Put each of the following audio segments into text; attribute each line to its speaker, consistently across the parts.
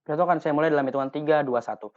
Speaker 1: Contoh kan saya mulai dalam hitungan 3, 2, 1.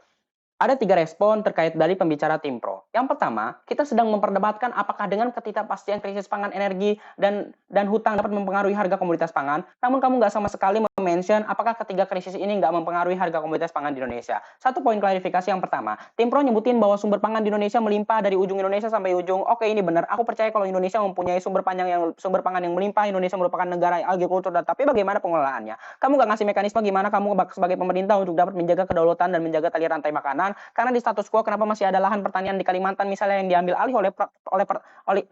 Speaker 1: Ada 3 respon terkait dari pembicara tim pro. Yang pertama, kita sedang memperdebatkan apakah dengan ketidakpastian krisis pangan energi dan hutang dapat mempengaruhi harga komoditas pangan. Namun kamu nggak sama sekali mention apakah ketiga krisis ini nggak mempengaruhi harga komoditas pangan di Indonesia. Satu poin klarifikasi yang pertama, tim pro nyebutin bahwa sumber pangan di Indonesia melimpah dari ujung Indonesia sampai ujung. Oke, ini benar. Aku percaya kalau Indonesia mempunyai sumber pangan yang melimpah. Indonesia merupakan negara agrikultur. Tapi bagaimana pengelolaannya? Kamu nggak ngasih mekanisme gimana kamu sebagai pemerintah untuk dapat menjaga kedaulatan dan menjaga tali rantai makanan, karena di status quo kenapa masih ada lahan pertanian di Kalimantan misalnya yang diambil alih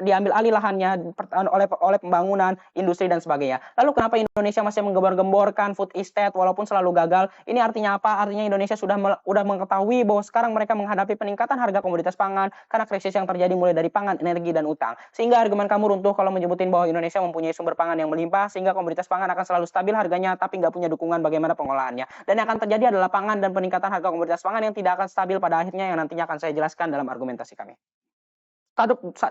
Speaker 1: diambil alih lahannya oleh pembangunan industri dan sebagainya. Lalu kenapa Indonesia masih menggembor-gemborkan food estate walaupun selalu gagal? Ini artinya apa? Artinya Indonesia sudah mengetahui bahwa sekarang mereka menghadapi peningkatan harga komoditas pangan karena krisis yang terjadi mulai dari pangan, energi dan utang. Sehingga argumen kamu runtuh kalau menyebutin bahwa Indonesia mempunyai sumber pangan yang melimpah sehingga komoditas pangan akan selalu stabil harganya tapi nggak punya dukungan bagaimana pengolahannya. Dan yang akan terjadi adalah pangan dan peningkatan harga komoditas pangan yang tidak akan stabil pada akhirnya, yang nantinya akan saya jelaskan dalam argumentasi kami.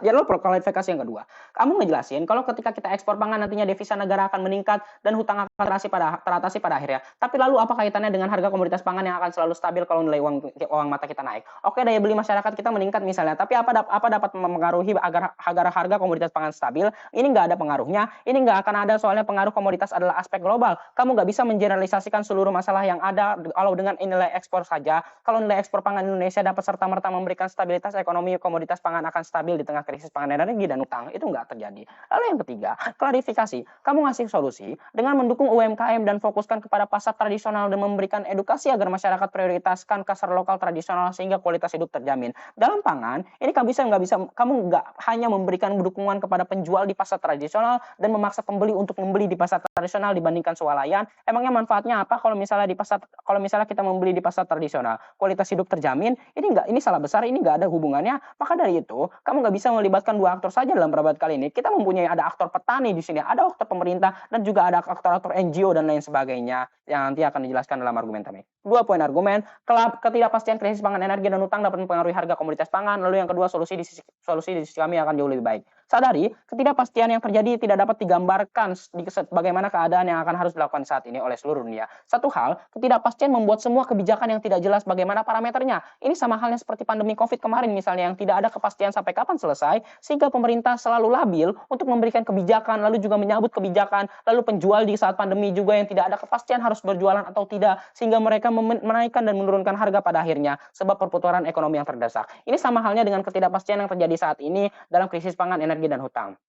Speaker 1: Jalur klarifikasi yang kedua, kamu ngejelasin kalau ketika kita ekspor pangan nantinya devisa negara akan meningkat dan hutang akan teratasi pada akhirnya. Tapi lalu apa kaitannya dengan harga komoditas pangan yang akan selalu stabil kalau nilai uang mata kita naik? Oke, daya beli masyarakat kita meningkat misalnya, tapi apa dapat mempengaruhi agar harga komoditas pangan stabil? Ini nggak ada pengaruhnya, ini nggak akan ada, soalnya pengaruh komoditas adalah aspek global. Kamu nggak bisa mengeneralisasikan seluruh masalah yang ada kalau dengan nilai ekspor saja. Kalau nilai ekspor pangan Indonesia dapat serta-merta memberikan stabilitas ekonomi, komoditas pangan akan stabil di tengah krisis pangan energi dan utang, itu nggak terjadi. Lalu yang ketiga, klarifikasi. Kamu ngasih solusi dengan mendukung UMKM dan fokuskan kepada pasar tradisional dan memberikan edukasi agar masyarakat prioritaskan pasar lokal tradisional sehingga kualitas hidup terjamin. Dalam pangan, ini kamu nggak hanya memberikan dukungan kepada penjual di pasar tradisional dan memaksa pembeli untuk membeli di pasar tradisional dibandingkan swalayan. Emangnya manfaatnya apa kalau misalnya kita membeli di pasar tradisional? Kualitas hidup terjamin? Ini salah besar, ini nggak ada hubungannya. Maka dari itu, kamu nggak bisa melibatkan dua aktor saja dalam perdebat kali ini. Kita mempunyai ada aktor petani di sini, ada aktor pemerintah, dan juga ada aktor-aktor NGO dan lain sebagainya yang nanti akan dijelaskan dalam argumen kami. Dua poin argumen, ketidakpastian krisis pangan energi dan utang dapat mempengaruhi harga komoditas pangan. Lalu yang kedua, solusi di sisi kami akan jauh lebih baik. Sadari, ketidakpastian yang terjadi tidak dapat digambarkan bagaimana keadaan yang akan harus dilakukan saat ini oleh seluruh dunia. Satu hal, ketidakpastian membuat semua kebijakan yang tidak jelas bagaimana parameternya. Ini sama halnya seperti pandemi COVID kemarin misalnya, yang tidak ada kepastian sampai kapan selesai, sehingga pemerintah selalu labil untuk memberikan kebijakan, lalu juga menyambut kebijakan, lalu penjual di saat pandemi juga yang tidak ada kepastian harus berjualan atau tidak, sehingga mereka menaikkan dan menurunkan harga pada akhirnya, sebab perputaran ekonomi yang terdesak. Ini sama halnya dengan ketidakpastian yang terjadi saat ini dalam krisis pangan, energi, dan hutang.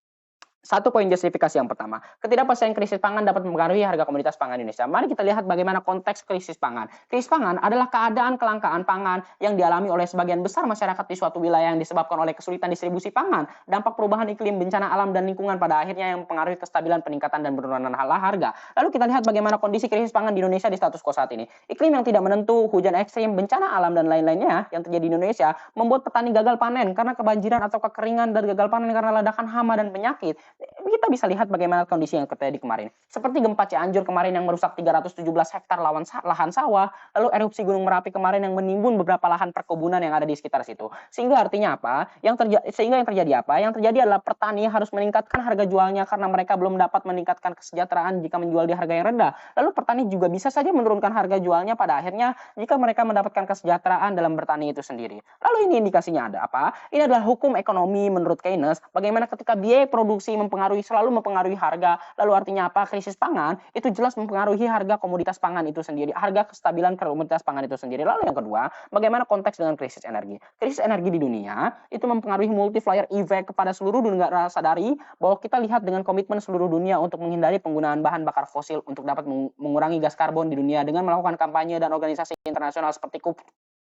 Speaker 1: Satu poin justifikasi yang pertama, ketidakpastian krisis pangan dapat mempengaruhi harga komoditas pangan Indonesia. Mari kita lihat bagaimana konteks krisis pangan. Krisis pangan adalah keadaan kelangkaan pangan yang dialami oleh sebagian besar masyarakat di suatu wilayah yang disebabkan oleh kesulitan distribusi pangan, dampak perubahan iklim, bencana alam, dan lingkungan pada akhirnya yang mempengaruhi kestabilan, peningkatan, dan penurunan harga. Lalu kita lihat bagaimana kondisi krisis pangan di Indonesia di status quo saat ini. Iklim yang tidak menentu, hujan ekstrim, bencana alam, dan lain-lainnya yang terjadi di Indonesia membuat petani gagal panen karena kebanjiran atau kekeringan, dan gagal panen karena ledakan hama dan penyakit. Kita bisa lihat bagaimana kondisi yang terjadi kemarin. Seperti gempa Cianjur kemarin yang merusak 317 hektar lahan sawah, lalu erupsi Gunung Merapi kemarin yang menimbun beberapa lahan perkebunan yang ada di sekitar situ. Sehingga artinya apa? Yang terjadi apa? Yang terjadi adalah petani harus meningkatkan harga jualnya karena mereka belum dapat meningkatkan kesejahteraan jika menjual di harga yang rendah. Lalu petani juga bisa saja menurunkan harga jualnya pada akhirnya jika mereka mendapatkan kesejahteraan dalam bertani itu sendiri. Lalu ini indikasinya ada apa? Ini adalah hukum ekonomi menurut Keynes, bagaimana ketika biaya produksi selalu mempengaruhi harga. Lalu artinya apa? Krisis pangan itu jelas mempengaruhi harga komoditas pangan itu sendiri, harga kestabilan komoditas pangan itu sendiri. Lalu yang kedua, bagaimana konteks dengan krisis energi? Krisis energi di dunia itu mempengaruhi multiplier effect kepada seluruh dunia. Sadari bahwa kita lihat dengan komitmen seluruh dunia untuk menghindari penggunaan bahan bakar fosil untuk dapat mengurangi gas karbon di dunia dengan melakukan kampanye dan organisasi internasional seperti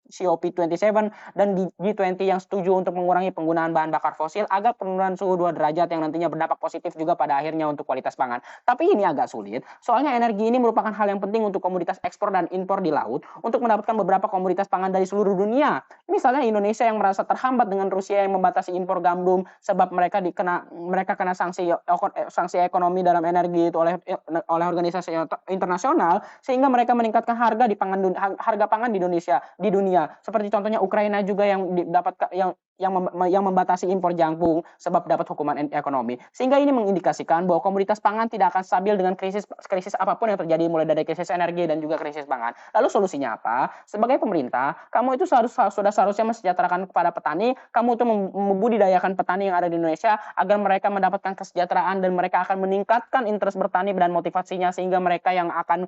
Speaker 1: COP27 dan G20 yang setuju untuk mengurangi penggunaan bahan bakar fosil agar penurunan suhu 2 derajat yang nantinya berdampak positif juga pada akhirnya untuk kualitas pangan. Tapi ini agak sulit, soalnya energi ini merupakan hal yang penting untuk komoditas ekspor dan impor di laut untuk mendapatkan beberapa komoditas pangan dari seluruh dunia. Misalnya Indonesia yang merasa terhambat dengan Rusia yang membatasi impor gandum sebab mereka kena sanksi ekonomi dalam energi itu oleh organisasi internasional, sehingga mereka meningkatkan harga pangan di Indonesia di dunia. Seperti contohnya Ukraina juga yang yang membatasi impor jagung sebab dapat hukuman ekonomi. Sehingga ini mengindikasikan bahwa komoditas pangan tidak akan stabil dengan krisis apapun yang terjadi, mulai dari krisis energi dan juga krisis pangan. Lalu solusinya apa? Sebagai pemerintah, kamu itu sudah seharusnya mesejahterakan kepada petani, kamu itu membudidayakan petani yang ada di Indonesia agar mereka mendapatkan kesejahteraan dan mereka akan meningkatkan interest bertani dan motivasinya sehingga mereka yang akan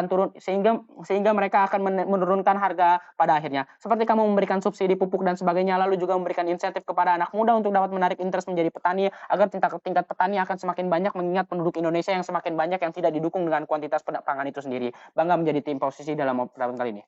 Speaker 1: turun sehingga mereka akan menurunkan harga pada akhirnya. Seperti kamu memberikan subsidi pupuk dan sebagainya, lalu juga memberikan insentif kepada anak muda untuk dapat menarik interest menjadi petani agar tingkat petani akan semakin banyak mengingat penduduk Indonesia yang semakin banyak yang tidak didukung dengan kuantitas pangan itu sendiri. Bangga menjadi tim posisi dalam tahun kali ini.